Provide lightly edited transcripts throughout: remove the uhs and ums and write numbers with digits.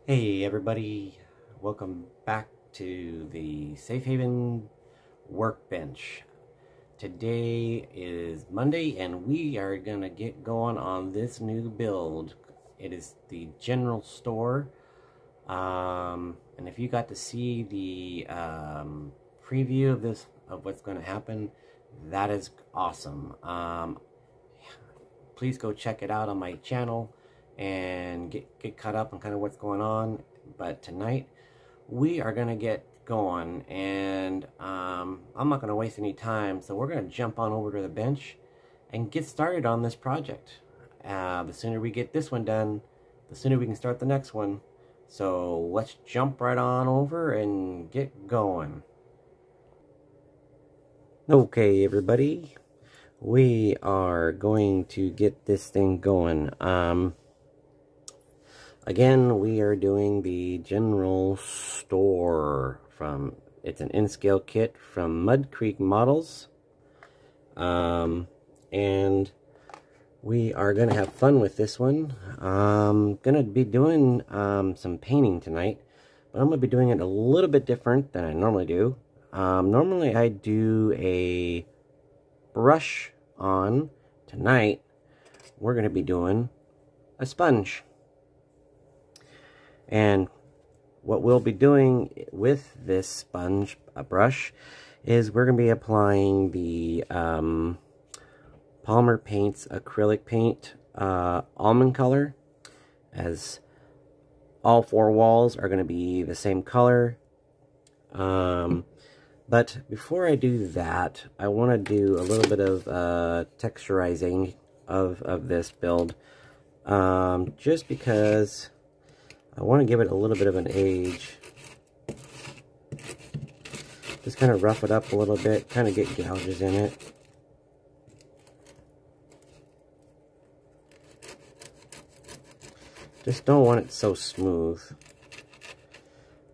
Hey everybody, welcome back to the Safe Haven Workbench. Today is Monday and we are gonna get going on this new build. It is the general store, and if you got to see the preview of this, of what's going to happen, that is awesome. Please go check it out on my channel and get caught up on kind of what's going on. But tonight we are gonna get going, and I'm not gonna waste any time, so we're gonna jump on over to the bench and get started on this project. The sooner we get this one done, the sooner we can start the next one. So let's jump right on over and get going. Okay everybody, we are going to get this thing going. Again, we are doing the general store from, it's an N-Scale kit from Mud Creek Models. And we are going to have fun with this one. I'm going to be doing some painting tonight, but I'm going to be doing it a little bit different than I normally do. Normally I do a brush on. Tonight we're going to be doing a sponge. And what we'll be doing with this sponge brush is we're going to be applying the Palmer Paints acrylic paint almond color, as all four walls are going to be the same color. But before I do that, I want to do a little bit of texturizing of this build, just because I want to give it a little bit of an age. Just kind of rough it up a little bit, kind of get gouges in it. Just don't want it so smooth.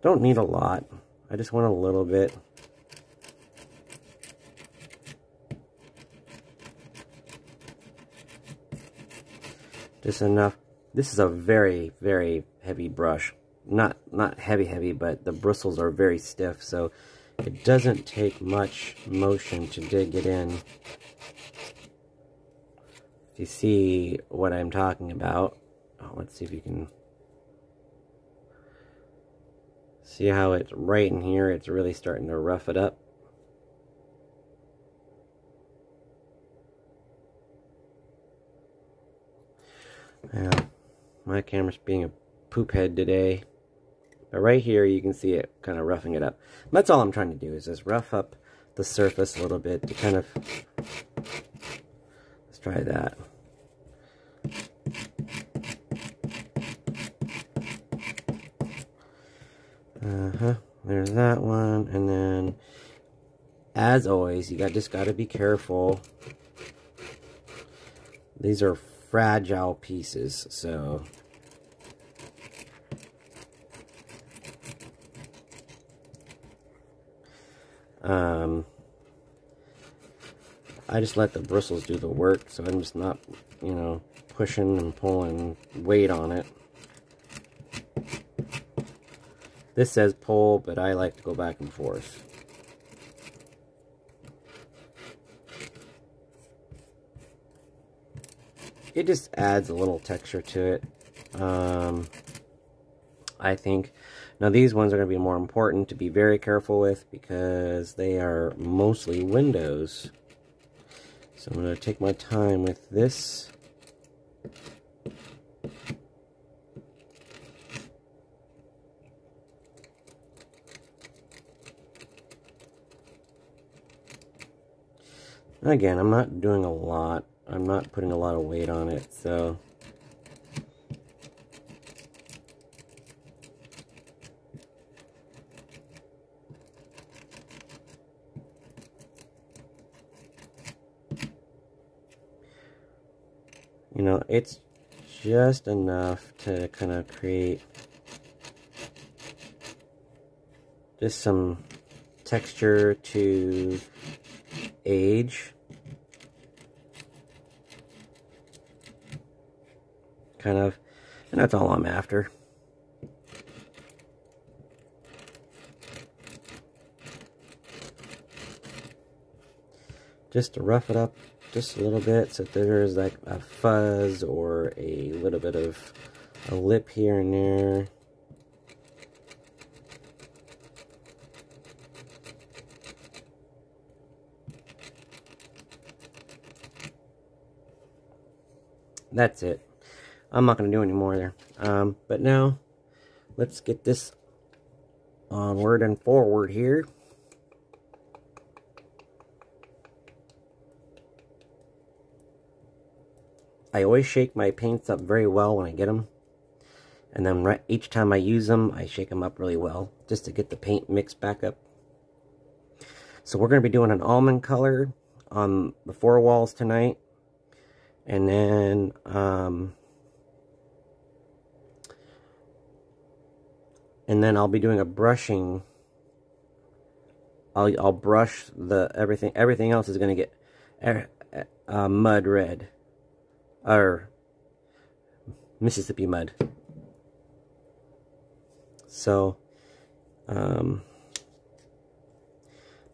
Don't need a lot. I just want a little bit. Just enough. This is a very, very heavy brush. Not heavy, but the bristles are very stiff, so it doesn't take much motion to dig it in. If you see what I'm talking about, let's see if you can see how it's right in here. It's really starting to rough it up. My camera's being a poop head today. But right here you can see it kind of roughing it up. That's all I'm trying to do, is just rough up the surface a little bit to kind of... Let's try that. There's that one. And then, as always, you just got to be careful. These are fragile pieces, so... I just let the bristles do the work, so I'm just not, you know, pushing and pulling weight on it. This says pull, but I like to go back and forth. It just adds a little texture to it, I think. Now these ones are going to be more important to be very careful with, because they are mostly windows. So I'm going to take my time with this. Again, I'm not doing a lot. I'm not putting a lot of weight on it, so... You know, it's just enough to kind of create just some texture to age. Kind of, and that's all I'm after. just to rough it up just a little bit so that there's like a fuzz or a little bit of a lip here and there. That's it. I'm not going to do any more there. But now, let's get this onward and forward here. I always shake my paints up very well when I get them. And then each time I use them, I shake them up really well, just to get the paint mixed back up. So we're going to be doing an almond color on the four walls tonight. And then, I'll be doing a brushing. I'll brush everything. Everything else is going to get mud red, or Mississippi mud. So,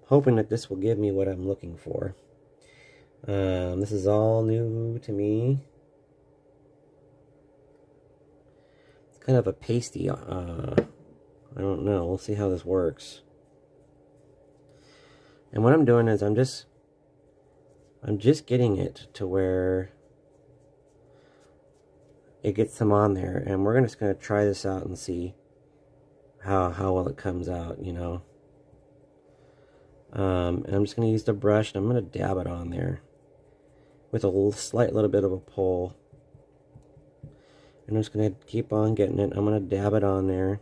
hoping that this will give me what I'm looking for. This is all new to me. It's kind of a pasty, I don't know. We'll see how this works. And what I'm doing is I'm just getting it to where it gets some on there, and we're just going to try this out and see how well it comes out, you know. And I'm just going to use the brush, and I'm going to dab it on there with a slight little bit of a pull. And I'm just going to keep on getting it. I'm going to dab it on there.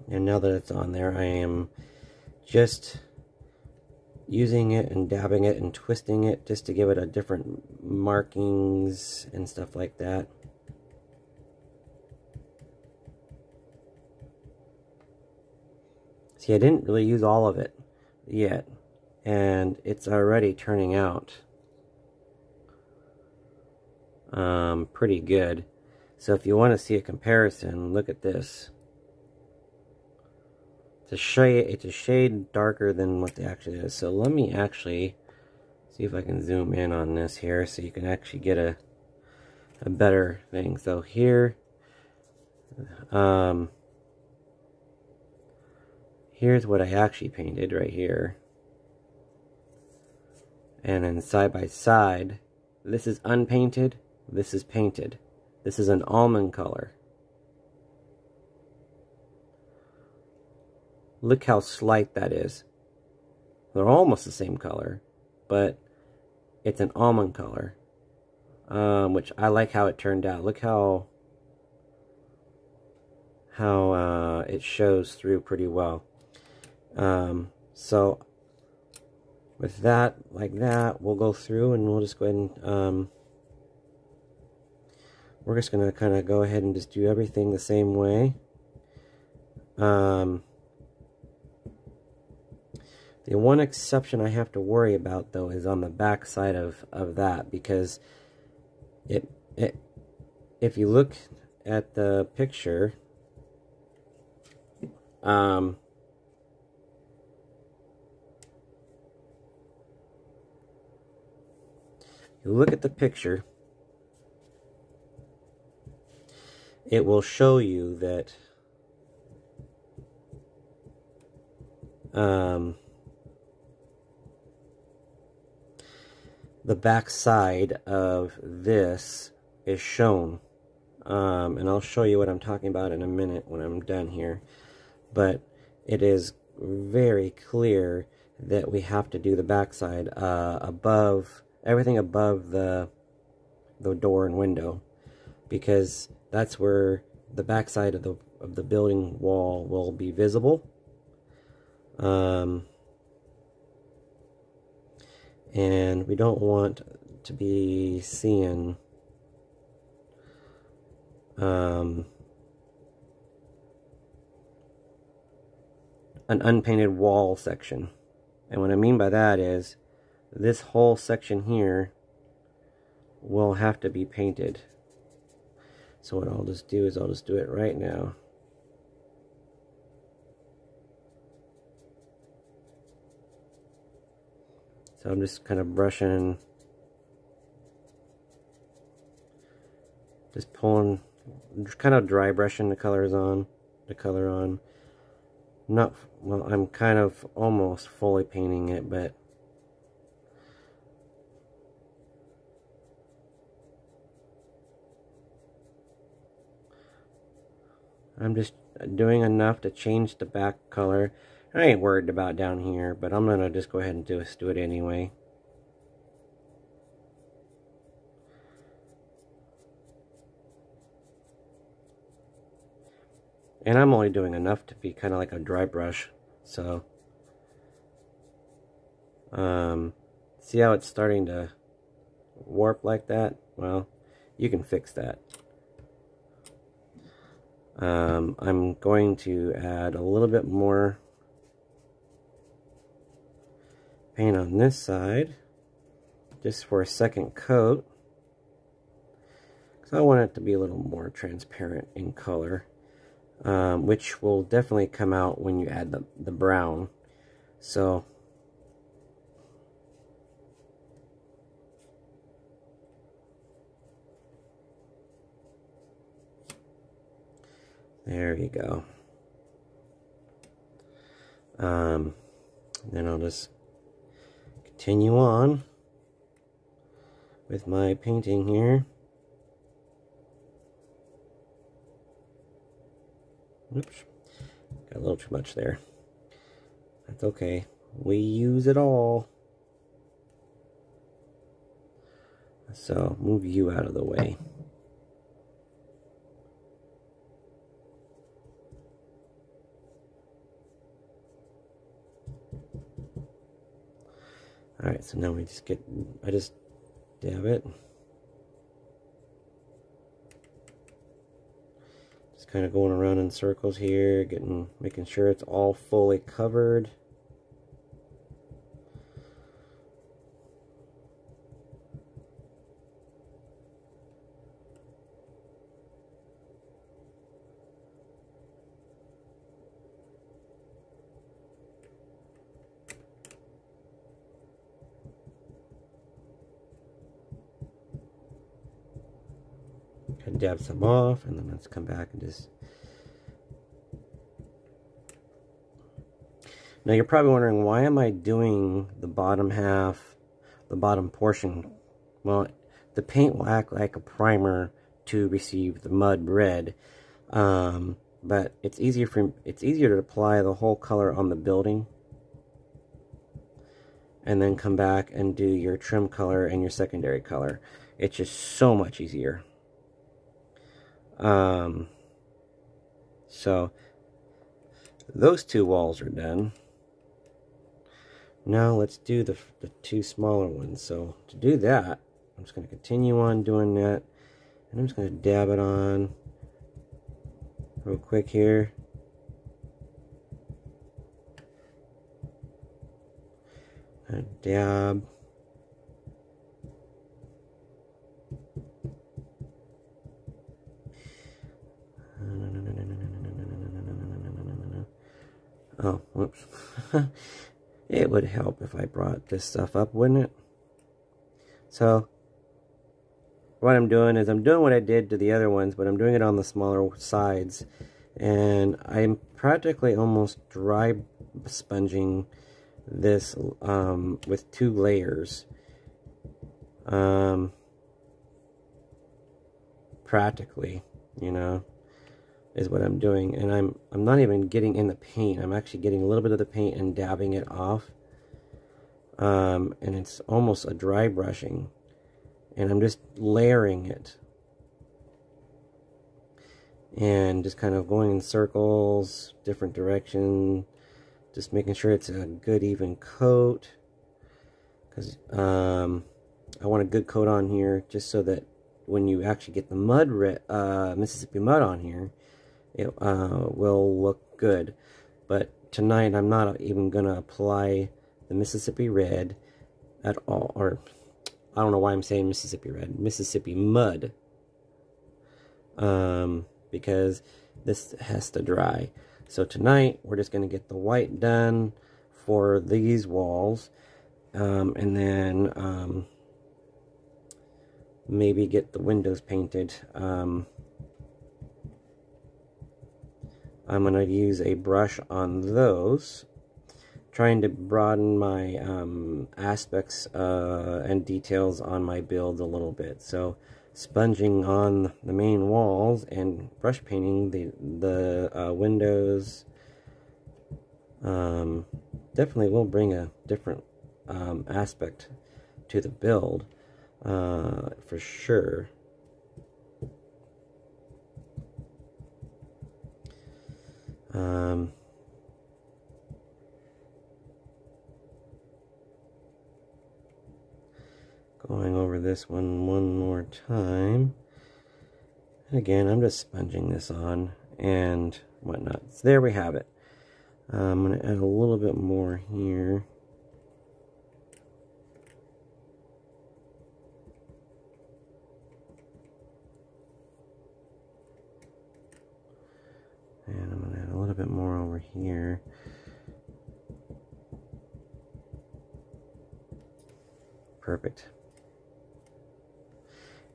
And now that it's on there, I am just using it and dabbing it and twisting it just to give it a different markings and stuff like that. See, I didn't really use all of it yet, and it's already turning out pretty good. So if you want to see a comparison, look at this. It's a shade darker than what it actually is. So let me actually see if I can zoom in on this here so you can actually get a better thing. So here, here's what I actually painted right here. And then side by side, this is unpainted, this is painted. This is an almond color. Look how slight that is. They're almost the same color, but it's an almond color, which I like how it turned out. Look how it shows through pretty well. So with that, like that, we'll go through and we'll just go ahead and we're just going to kind of go ahead and just do everything the same way. The one exception I have to worry about, though, is on the back side of that, because if you look at the picture, you look at the picture, it will show you that the back side of this is shown, and I'll show you what I'm talking about in a minute when I'm done here, but it is very clear that we have to do the back side above everything above the door and window, because that's where the back side of the building wall will be visible. And we don't want to be seeing an unpainted wall section. And what I mean by that is this whole section here will have to be painted. So what I'll just do is I'll just do it right now. So I'm just kind of brushing, just pulling, just kind of dry brushing the color on. Not, well, I'm kind of almost fully painting it, but I'm just doing enough to change the back color. I ain't worried about down here, but I'm gonna just go ahead and do it anyway. And I'm only doing enough to be kind of like a dry brush. So, see how it's starting to warp like that? Well, you can fix that. I'm going to add a little bit more paint on this side, just for a second coat, because I want it to be a little more transparent in color. Which will definitely come out when you add the brown. So there you go. Then I'll just continue on with my painting here. Oops, got a little too much there. That's okay. We use it all. So, move you out of the way. Alright, so now we just I just dab it. Kind of going around in circles here, making sure it's all fully covered. Dab some off, and then let's come back and just... Now you're probably wondering, why am I doing the bottom half, the bottom portion? Well, the paint will act like a primer to receive the mud red, but it's easier to apply the whole color on the building, and then come back and do your trim color and your secondary color. It's just so much easier. So those two walls are done. Now let's do the two smaller ones. So to do that, I'm just going to continue on doing that, and I'm just going to dab it on real quick here. A dab. Oh, whoops. It would help if I brought this stuff up, wouldn't it? So, what I'm doing is I'm doing what I did to the other ones, but I'm doing it on the smaller sides. And I'm practically almost dry sponging this with 2 layers. Practically, you know, is what I'm doing. And I'm not even getting in the paint. I'm actually getting a little bit of the paint and dabbing it off. and it's almost a dry brushing, and I'm just layering it and just kind of going in circles, different direction, just making sure it's a good even coat, because I want a good coat on here just so that when you actually get the Mississippi mud on here, it will look good. But tonight I'm not even going to apply the Mississippi red at all, or I don't know why I'm saying Mississippi red, Mississippi mud, because this has to dry. So tonight we're just going to get the white done for these walls, and then maybe get the windows painted. I'm going to use a brush on those, trying to broaden my aspects and details on my build a little bit. So sponging on the main walls and brush painting the windows definitely will bring a different aspect to the build, for sure. Going over this one more time. And again, I'm just sponging this on and whatnot. So there we have it. I'm going to add a little bit more here. And I'm going to add a little bit more over here. Perfect.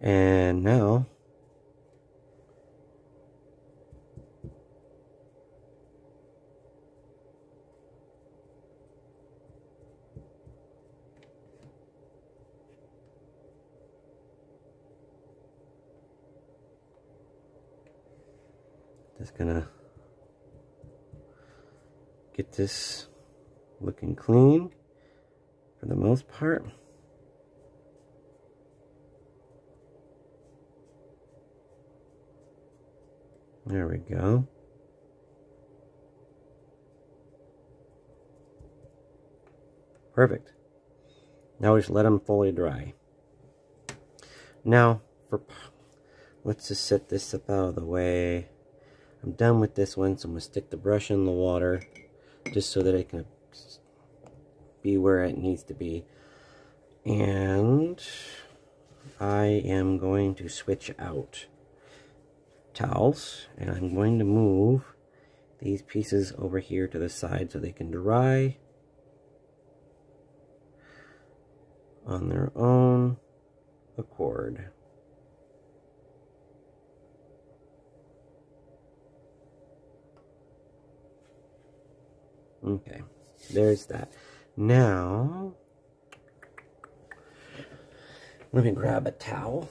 And now just gonna get this looking clean for the most part. There we go. Perfect. Now we just let them fully dry. Now, let's just set this up out of the way. I'm done with this one, so I'm going to stick the brush in the water just so that it can be where it needs to be. And I am going to switch out towels, and I'm going to move these pieces over here to the side so they can dry on their own accord. Okay, there's that. Now, let me grab a towel.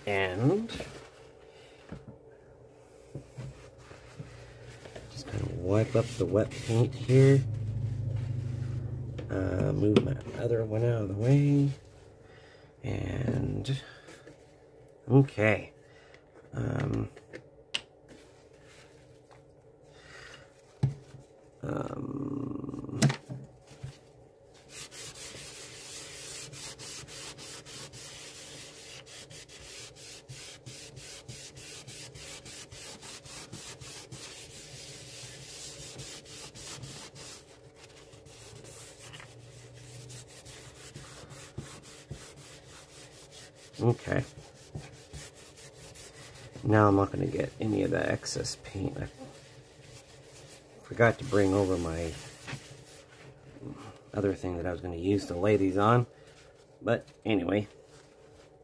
And just kind of wipe up the wet paint here. Move my other one out of the way. And okay. Okay. Now I'm not going to get any of the excess paint. I forgot to bring over my other thing that I was going to use to lay these on. But anyway,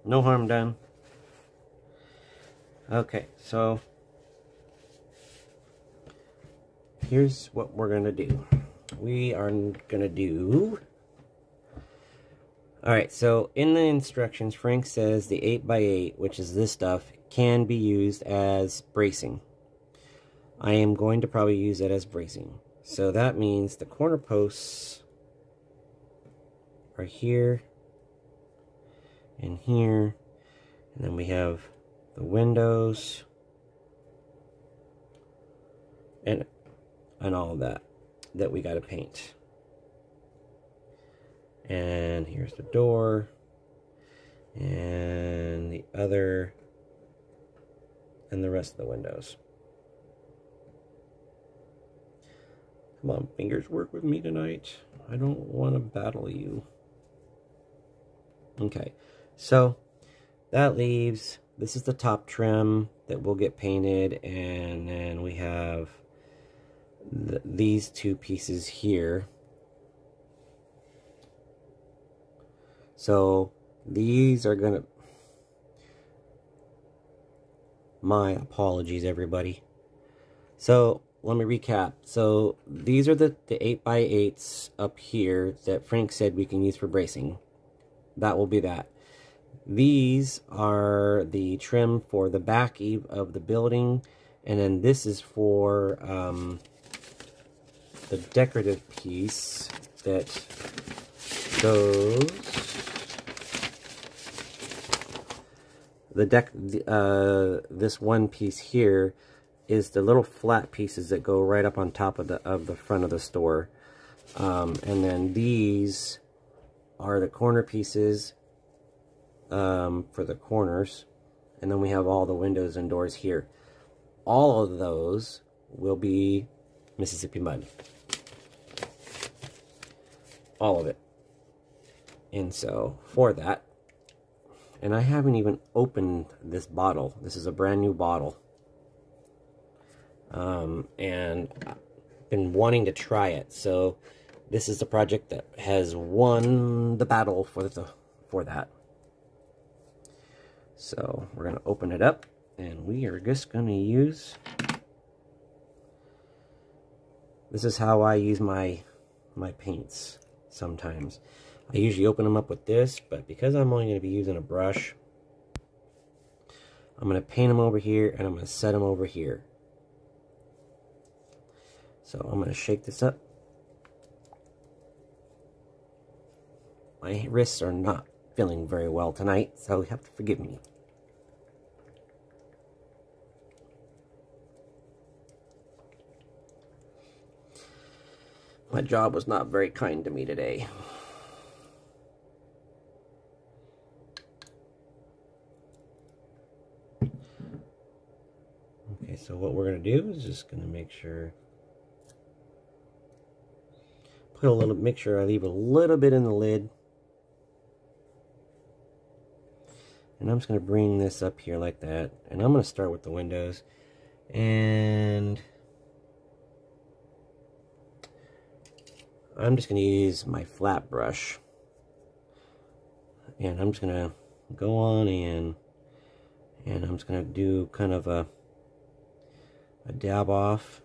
no harm done. Okay, so here's what we're going to do. We are going to do Alright, so in the instructions, Frank says the 8x8, which is this stuff, can be used as bracing. I am going to probably use it as bracing. So that means the corner posts are here and here. And then we have the windows and all of that we got to paint. And here's the door and the other and the rest of the windows. Come on, fingers, work with me tonight. I don't want to battle you. Okay, so that leaves, this is the top trim that will get painted, and then we have these two pieces here. So these are gonna, my apologies everybody. So let me recap. So these are the 8x8s up here that Frank said we can use for bracing. That will be that. These are the trim for the back of the building, and then this is for the decorative piece that goes this one piece here is the little flat pieces that go right up on top of the front of the store, and then these are the corner pieces for the corners, and then we have all the windows and doors here. All of those will be Mississippi mud, all of it. And so for that, and I haven't even opened this bottle. This is a brand new bottle. And I've been wanting to try it. So this is the project that has won the battle for that. So we're going to open it up, and we are just going to use, this is how I use my paints sometimes. I usually open them up with this, but because I'm only going to be using a brush, I'm going to paint them over here, and I'm going to set them over here. So I'm going to shake this up. My wrists are not feeling very well tonight, so you have to forgive me. My job was not very kind to me today. Okay, so what we're going to do is just going to make sure, make sure I leave a little bit in the lid. And I'm just going to bring this up here like that. And I'm going to start with the windows. And I'm just going to use my flat brush. And I'm just going to go on in. And I'm just going to do kind of a dab off.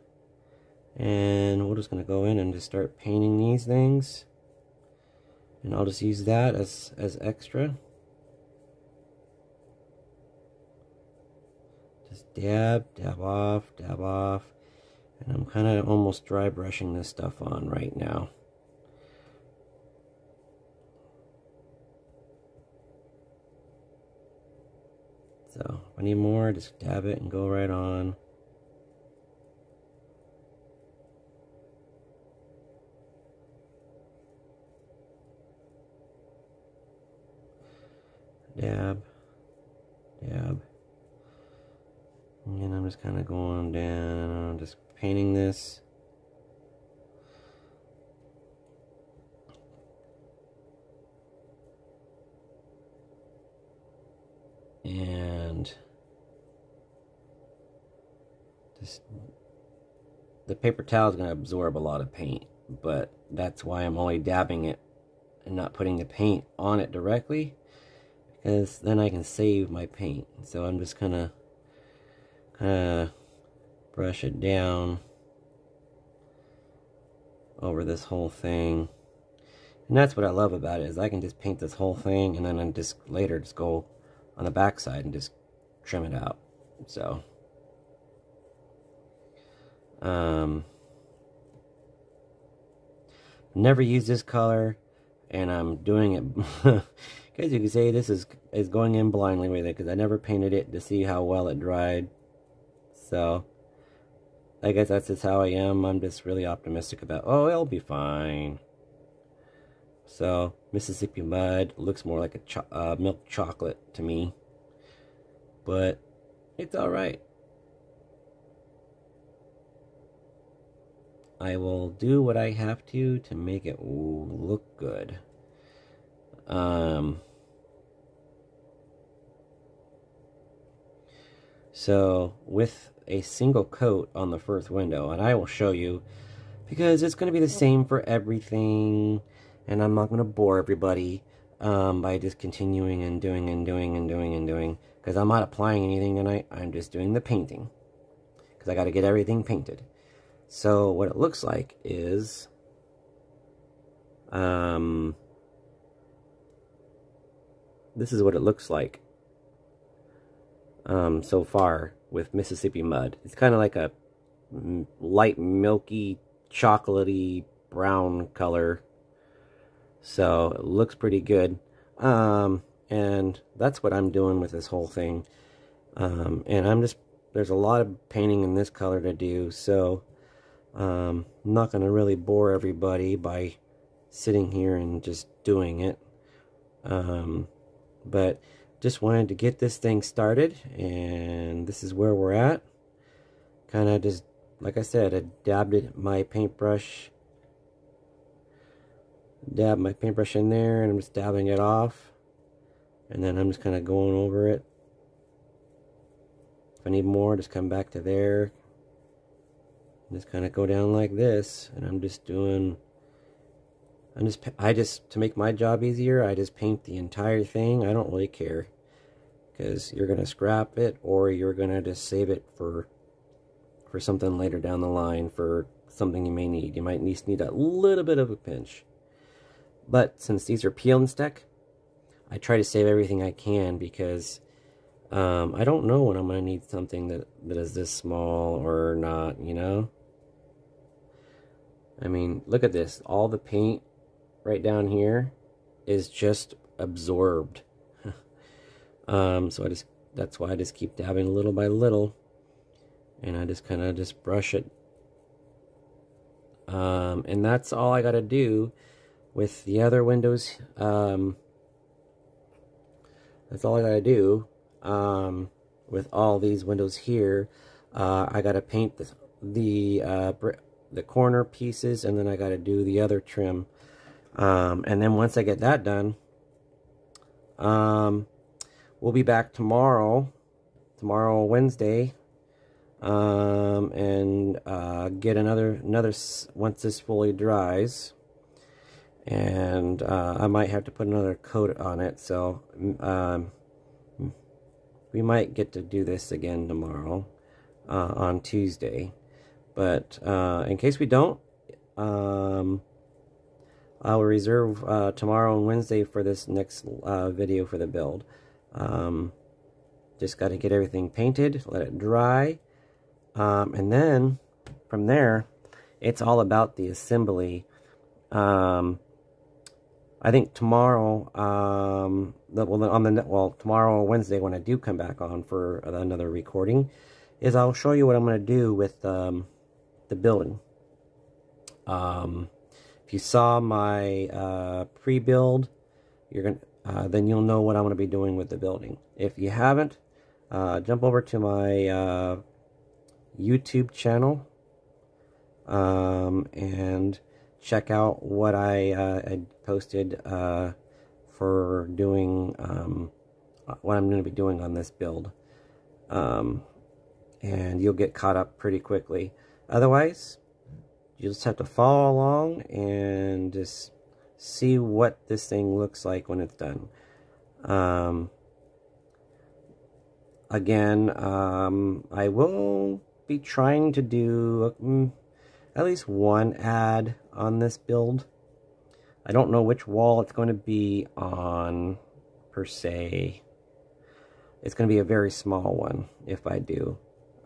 And we're just going to go in and just start painting these things. And I'll just use that as extra. Just dab, dab off, and I'm kind of almost dry brushing this stuff on right now. So if I need more, just dab it and go right on. Dab, dab. And I'm just kind of going down, just painting this. And just, the paper towel is going to absorb a lot of paint, but that's why I'm only dabbing it and not putting the paint on it directly, because then I can save my paint. So I'm just kind of brush it down over this whole thing. And that's what I love about it, is I can just paint this whole thing and then just later just go on the back side and just trim it out. So never used this color, and I'm doing it as you can see, this is going in blindly with it, because I never painted it to see how well it dried. So I guess that's just how I am. I'm just really optimistic about, oh, it'll be fine. So Mississippi Mud looks more like a milk chocolate to me, but it's all right. I will do what I have to make it look good. So with a single coat on the first window, and I will show you, because it's going to be the same for everything, and I'm not going to bore everybody by just continuing and doing, because I'm not applying anything tonight. I'm just doing the painting, because I got to get everything painted. So what it looks like is this is what it looks like so far with Mississippi Mud. It's kind of like a light milky chocolatey brown color, so it looks pretty good. And that's what I'm doing with this whole thing. And there's a lot of painting in this color to do, so I'm not going to really bore everybody by sitting here and just doing it. But just wanted to get this thing started, and this is where we're at. Kind of just, like I said, I dabbed my paintbrush in there, and I'm just dabbing it off, and then I'm just kind of going over it. If I need more, just come back to there. Just kind of go down like this, and I'm just doing, to make my job easier, I just paint the entire thing. I don't really care, because you're going to scrap it, or you're going to just save it for something later down the line, for something you may need. You might need a little bit of a pinch. But since these are peel and stick, I try to save everything I can, because I don't know when I'm going to need something that is this small or not, you know? I mean, look at this. All the paint right down here is just absorbed. So that's why I just keep dabbing little by little, and I just kind of just brush it. And that's all I got to do with the other windows. That's all I got to do with all these windows here. I got to paint the corner pieces, and then I got to do the other trim. And then once I get that done, we'll be back tomorrow, Wednesday, and get another once this fully dries. And I might have to put another coat on it, so we might get to do this again tomorrow on Tuesday. But in case we don't, I'll reserve tomorrow and Wednesday for this next video for the build. Just got to get everything painted, let it dry, and then from there, it's all about the assembly. I think tomorrow, tomorrow or Wednesday, when I do come back on for another recording, is I'll show you what I'm going to do with the building. If you saw my pre-build, then you'll know what I'm going to be doing with the building. If you haven't, jump over to my YouTube channel and check out what I posted for doing what I'm going to be doing on this build, and you'll get caught up pretty quickly. Otherwise, you just have to follow along and just see what this thing looks like when it's done. Again, I will be trying to do at least one ad on this build. I don't know which wall it's going to be on, per se. It's going to be a very small one, if I do.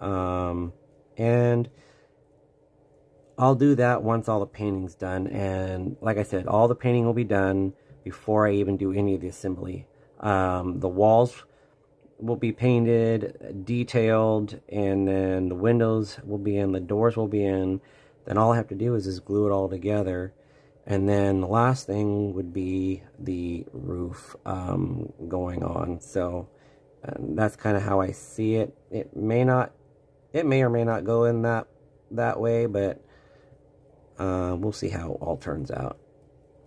And I'll do that once all the painting's done. And like I said, all the painting will be done before I even do any of the assembly. The walls will be painted, detailed, and then the windows will be in, the doors will be in. Then all I have to do is just glue it all together. And then the last thing would be the roof going on. So that's kind of how I see it. It may or may not go in that way, but we'll see how it all turns out.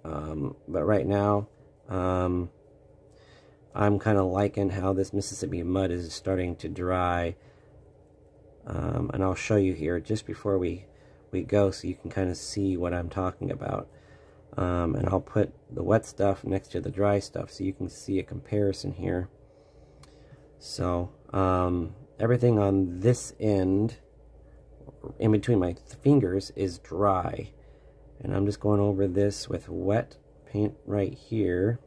But right now, I'm kind of liking how this Mississippi mud is starting to dry. And I'll show you here just before we go so you can kind of see what I'm talking about. And I'll put the wet stuff next to the dry stuff so you can see a comparison here. So everything on this end, in between my fingers, is dry. And I'm just going over this with wet paint right here.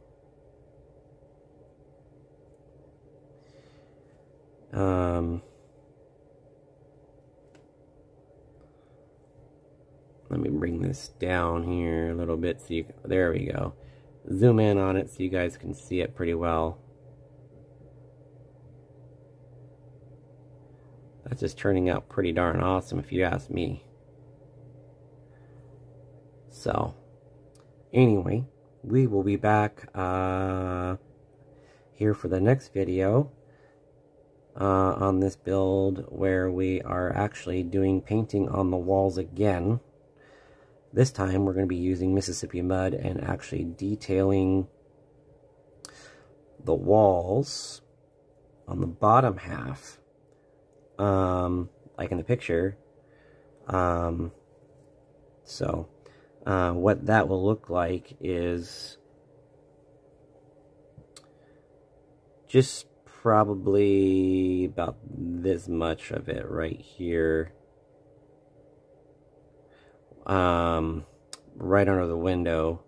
Let me bring this down here a little bit so you, there we go. Zoom in on it so you guys can see it pretty well. That's just turning out pretty darn awesome if you ask me. So, anyway, we will be back here for the next video on this build where we are actually doing painting on the walls again. This time we're going to be using Mississippi mud and actually detailing the walls on the bottom half, like in the picture. So what that will look like is just probably about this much of it right here. Right under the window,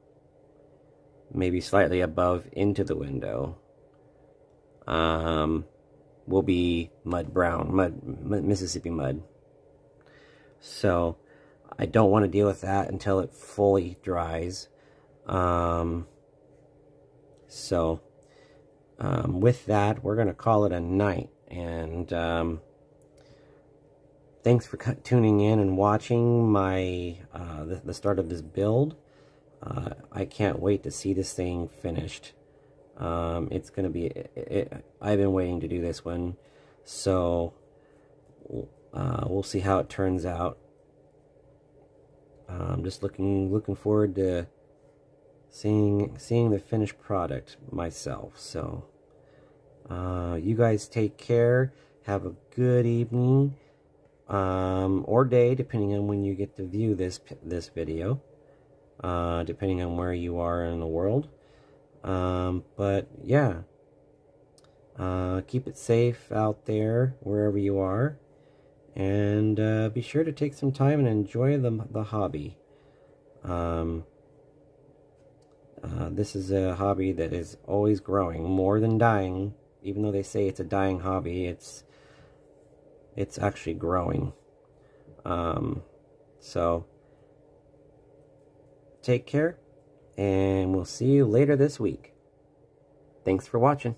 maybe slightly above into the window, will be mud brown, Mississippi mud. So I don't want to deal with that until it fully dries. With that, we're going to call it a night. And thanks for tuning in and watching my the start of this build. I can't wait to see this thing finished. It's going to be... I've been waiting to do this one. So we'll see how it turns out. I'm just looking forward to seeing the finished product myself. So you guys take care. Have a good evening. Or day, depending on when you get to view this video, depending on where you are in the world. But yeah, keep it safe out there wherever you are, and be sure to take some time and enjoy the hobby. This is a hobby that is always growing, more than dying. Even though they say it's a dying hobby, it's actually growing. So take care, and we'll see you later this week. Thanks for watching.